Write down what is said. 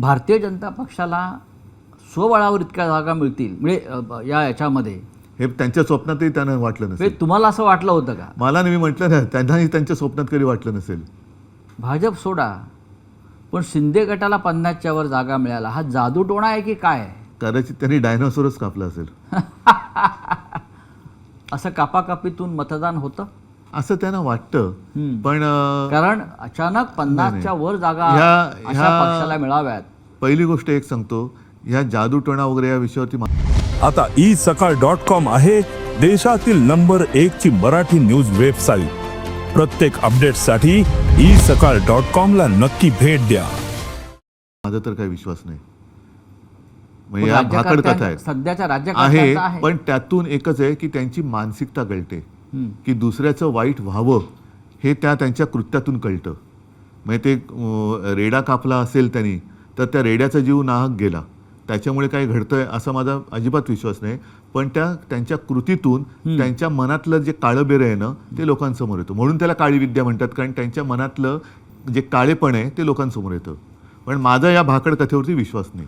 भारतीय जनता पक्षाला स्वबळावर इतक्या जागा मिळतील म्हणजे याच्यामध्ये हे त्यांच्या स्वप्नातही त्यांना वाटलं नसेल. तुम्हाला असं वाटलं होतं का? मला नाही, मी म्हटलं ना, त्यांनाही त्यांच्या स्वप्नात कधी वाटलं नसेल. भाजप सोडा, पण शिंदे गटाला 50च्या वर जागा मिळाला, हा जादूटोणा आहे की काय? कदाचित त्यांनी डायनोसॉरच कापला असेल. असं कापाकापीतून मतदान होतं असं त्यांना वाटतं. पण कारण अचानक 50च्या वर जागा अशा पक्षाला मिळाव्यात. पहिली गोष्ट एक सांगतो, ह्या जादूटोणा वगैरे या विषयावरती आता isakal.com आहे देशातील नंबर 1 ची मराठी न्यूज वेबसाईट. प्रत्येक अपडेटसाठी isakal.com ला नक्की भेट द्या. माझा तर काही विश्वास नाही. म्हणजे या भाकड कथा आहेत सध्याच्या आहे, पण त्यातून एकच आहे की त्यांची मानसिकता कळते की दुसऱ्याचं वाईट व्हावं हे त्यांच्या कृत्यातून कळतं. म्हणजे ते रेडा कापला असेल त्यांनी, तर त्या रेड्याचा जीव नाहक गेला, त्याच्यामुळे काय घडतंय असा माझा अजिबात विश्वास नाही. पण त्यांच्या कृतीतून त्यांच्या मनातलं जे काळं बेरं आहे ना, ते लोकांसमोर येतं. म्हणून त्याला काळी विद्या म्हणतात, कारण त्यांच्या मनातलं जे काळेपण आहे ते लोकांसमोर येतं. पण माझा या भाकड कथेवरती विश्वास नाही.